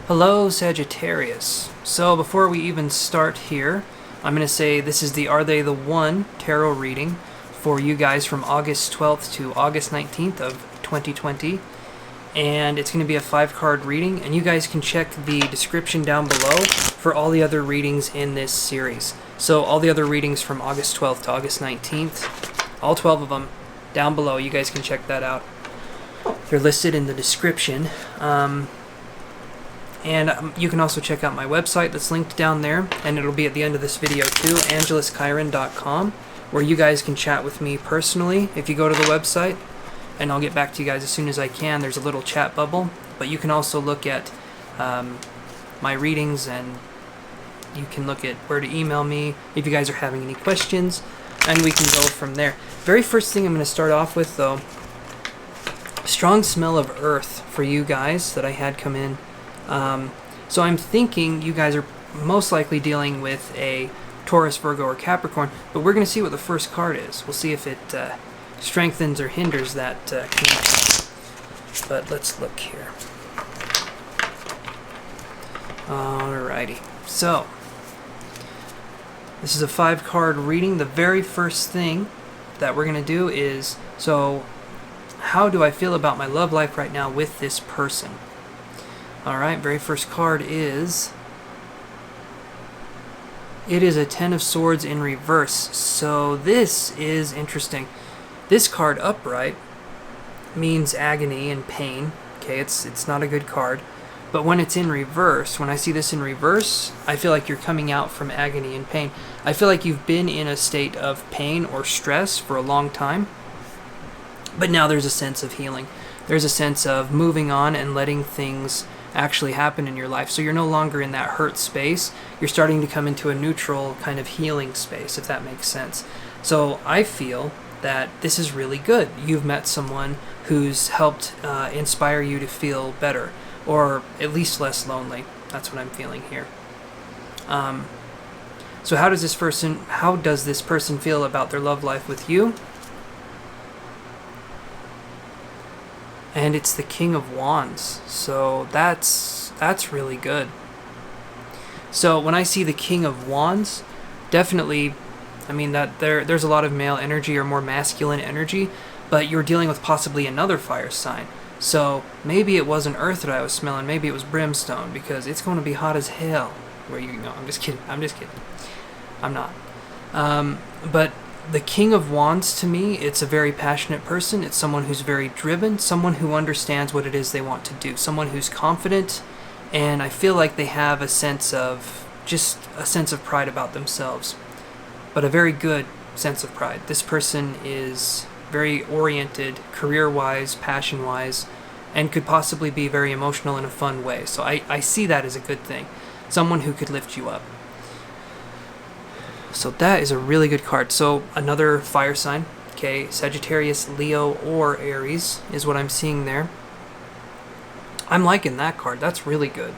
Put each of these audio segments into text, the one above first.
Hello, Sagittarius. So before we even start here, I'm going to say this is the Are They the One tarot reading for you guys from August 12th to August 19th of 2020. And it's going to be a 5-card reading, and you guys can check the description down below for all the other readings in this series. So all the other readings from August 12th to August 19th, all 12 of them, down below. You guys can check that out. They're listed in the description. And you can also check out my website that's linked down there, and it'll be at the end of this video too, angeluschiron.com, where you guys can chat with me personally if you go to the website, and I'll get back to you guys as soon as I can. There's a little chat bubble, but you can also look at my readings, and you can look at where to email me if you guys are having any questions, and we can go from there. Very first thing I'm going to start off with, though, strong smell of earth for you guys that I had come in. So I'm thinking you guys are most likely dealing with a Taurus, Virgo, or Capricorn, but we're going to see what the first card is. We'll see if it strengthens or hinders that connection. But let's look here. Alrighty. So, this is a 5-card reading. The very first thing that we're going to do is, so how do I feel about my love life right now with this person? Alright, very first card is, it is a 10 of Swords in reverse. So this is interesting. This card upright means agony and pain. Okay, it's not a good card. But when it's in reverse, when I see this in reverse, I feel like you're coming out from agony and pain. I feel like you've been in a state of pain or stress for a long time, but now there's a sense of healing. There's a sense of moving on and letting things actually happen in your life. So you're no longer in that hurt space. You're starting to come into a neutral kind of healing space, if that makes sense. So I feel that this is really good. You've met someone who's helped inspire you to feel better, or at least less lonely. That's what I'm feeling here. So how does this person feel about their love life with you? And it's the King of Wands, so that's really good. So when I see the King of Wands, definitely, I mean that there's a lot of male energy or more masculine energy, but you're dealing with possibly another fire sign. So maybe it wasn't earth that I was smelling, maybe it was brimstone, because it's going to be hot as hell. Where you know, I'm just kidding. I'm not. But the King of Wands, to me, it's a very passionate person. It's someone who's very driven, someone who understands what it is they want to do, someone who's confident, and I feel like they have a sense of pride about themselves, but a very good sense of pride. This person is very oriented, career-wise, passion-wise, and could possibly be very emotional in a fun way. So I see that as a good thing. Someone who could lift you up. So that is a really good card. So another fire sign, okay, Sagittarius, Leo, or Aries is what I'm seeing there. I'm liking that card. That's really good.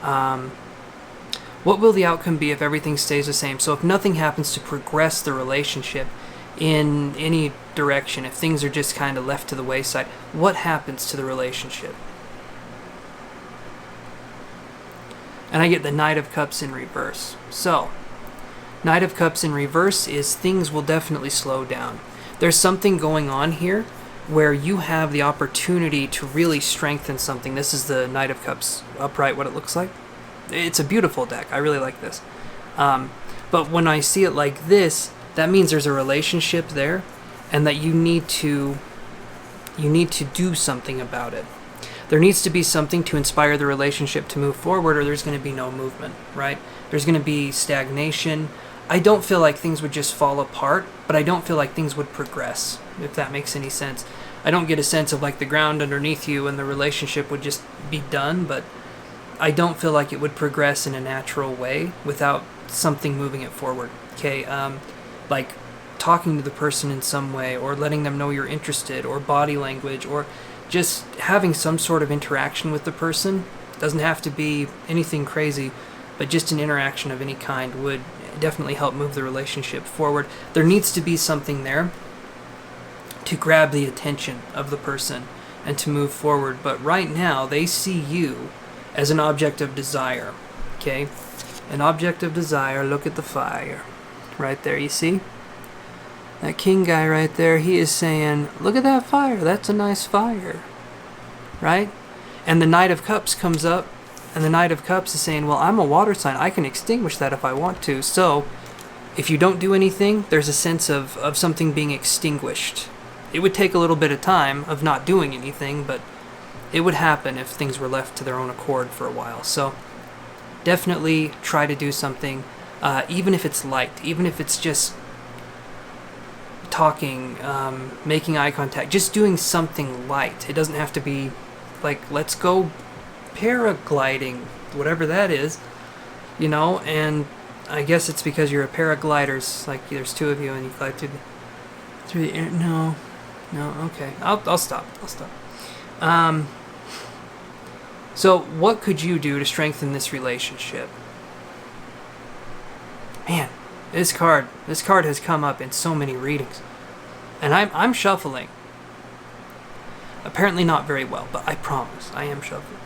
What will the outcome be if everything stays the same? So if nothing happens to progress the relationship in any direction, if things are just kind of left to the wayside, what happens to the relationship? And I get the Knight of Cups in reverse. So Knight of Cups in reverse is things will definitely slow down. There's something going on here where you have the opportunity to really strengthen something. This is the Knight of Cups upright, what it looks like. It's a beautiful deck. I really like this. But when I see it like this, that means there's a relationship there, and that you need to do something about it. There needs to be something to inspire the relationship to move forward, or there's going to be no movement, right? There's going to be stagnation. I don't feel like things would just fall apart, but I don't feel like things would progress, if that makes any sense. I don't get a sense of like the ground underneath you and the relationship would just be done, but I don't feel like it would progress in a natural way without something moving it forward. Okay, like talking to the person in some way, or letting them know you're interested, or body language, or just having some sort of interaction with the person. Doesn't have to be anything crazy, but just an interaction of any kind would definitely help move the relationship forward. There needs to be something there to grab the attention of the person and to move forward. But right now, they see you as an object of desire. Okay? An object of desire. Look at the fire. Right there, you see? That king guy right there, he is saying, look at that fire. That's a nice fire. Right? And the Knight of Cups comes up, and the Knight of Cups is saying, well, I'm a water sign. I can extinguish that if I want to. So, if you don't do anything, there's a sense of something being extinguished. It would take a little bit of time of not doing anything, but it would happen if things were left to their own accord for a while. So, definitely try to do something, even if it's light, even if it's just talking, making eye contact, just doing something light. It doesn't have to be like, let's go paragliding, whatever that is, you know. And I guess it's because you're a paragliders, like there's two of you and you glide through the air. No, okay, I'll stop. So what could you do to strengthen this relationship? Man, this card has come up in so many readings, and I'm shuffling. Apparently not very well, but I promise I am shuffling.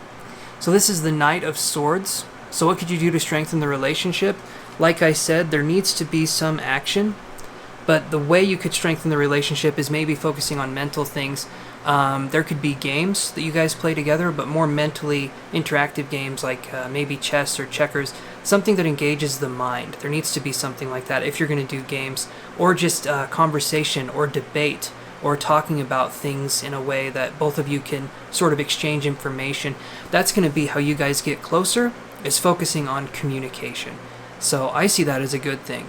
So this is the Knight of Swords. So what could you do to strengthen the relationship? Like I said, there needs to be some action, but the way you could strengthen the relationship is maybe focusing on mental things. There could be games that you guys play together, but more mentally interactive games like maybe chess or checkers, something that engages the mind. There needs to be something like that if you're going to do games, or just conversation or debate, or talking about things in a way that both of you can sort of exchange information. That's going to be how you guys get closer, is focusing on communication. So I see that as a good thing.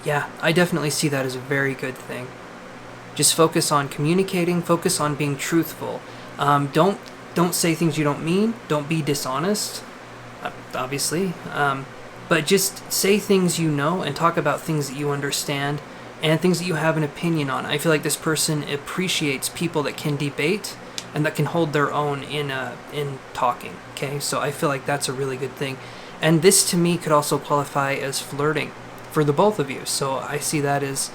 Yeah, I definitely see that as a very good thing. Just focus on communicating, focus on being truthful. Don't say things you don't mean. Don't be dishonest, obviously. But just say things you know and talk about things that you understand and things that you have an opinion on. I feel like this person appreciates people that can debate and that can hold their own in talking. Okay, so I feel like that's a really good thing. And this to me could also qualify as flirting for the both of you. So I see that as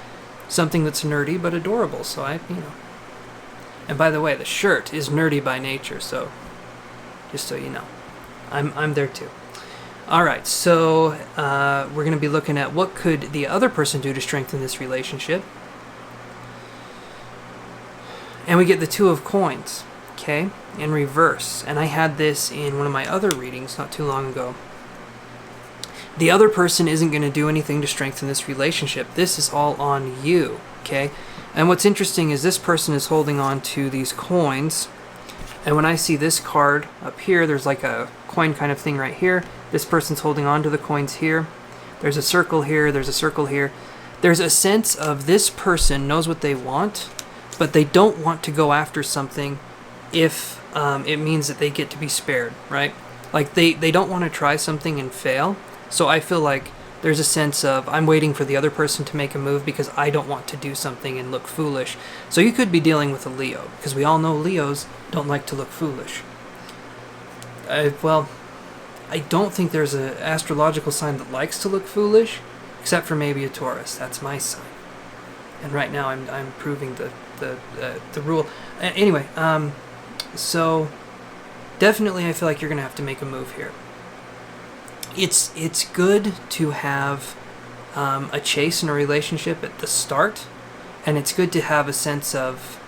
something that's nerdy but adorable. So And by the way, the shirt is nerdy by nature. So just so you know, I'm there too. All right, so we're going to be looking at what could the other person do to strengthen this relationship. And we get the Two of Coins, okay, in reverse. And I had this in one of my other readings not too long ago. The other person isn't going to do anything to strengthen this relationship. This is all on you, okay? And what's interesting is this person is holding on to these coins. And when I see this card up here, there's like a coin kind of thing right here. This person's holding on to the coins here. There's a circle here. There's a circle here. There's a sense of this person knows what they want, but they don't want to go after something if it means that they get to be spared, right? Like they don't want to try something and fail. So I feel like there's a sense of I'm waiting for the other person to make a move because I don't want to do something and look foolish. So you could be dealing with a Leo, because we all know Leos don't like to look foolish. Well, I don't think there's an astrological sign that likes to look foolish, except for maybe a Taurus. That's my sign. And right now I'm proving the rule. Anyway, so definitely I feel like you're going to have to make a move here. It's good to have a chase in a relationship at the start, and it's good to have a sense of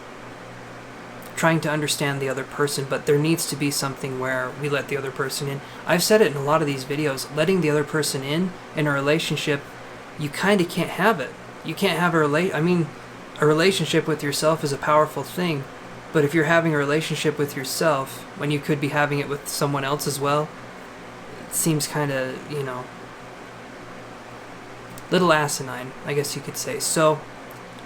trying to understand the other person, but there needs to be something where we let the other person in. I've said it in a lot of these videos, letting the other person in a relationship, you kind of can't have it. You can't have a relationship with yourself is a powerful thing, but if you're having a relationship with yourself when you could be having it with someone else as well, it seems kind of, little asinine, I guess you could say. So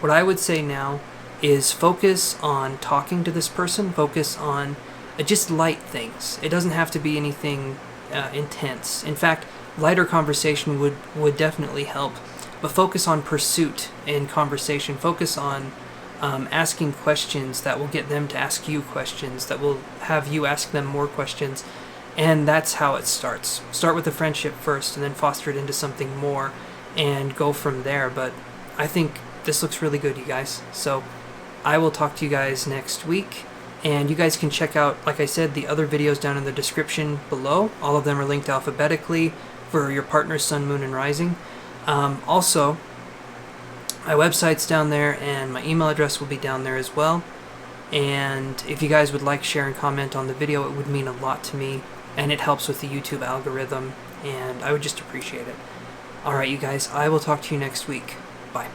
what I would say now is focus on talking to this person, focus on just light things. It doesn't have to be anything intense. In fact, lighter conversation would definitely help, but focus on pursuit in conversation. Focus on asking questions that will get them to ask you questions, that will have you ask them more questions. And that's how it starts. Start with a friendship first and then foster it into something more and go from there. But I think this looks really good, you guys. So I will talk to you guys next week. And you guys can check out, like I said, the other videos down in the description below. All of them are linked alphabetically for your partner's sun, moon, and rising. Also, my website's down there, and my email address will be down there as well. And if you guys would like, share, and comment on the video, it would mean a lot to me, and it helps with the YouTube algorithm, and I would just appreciate it. Alright, you guys, I will talk to you next week. Bye.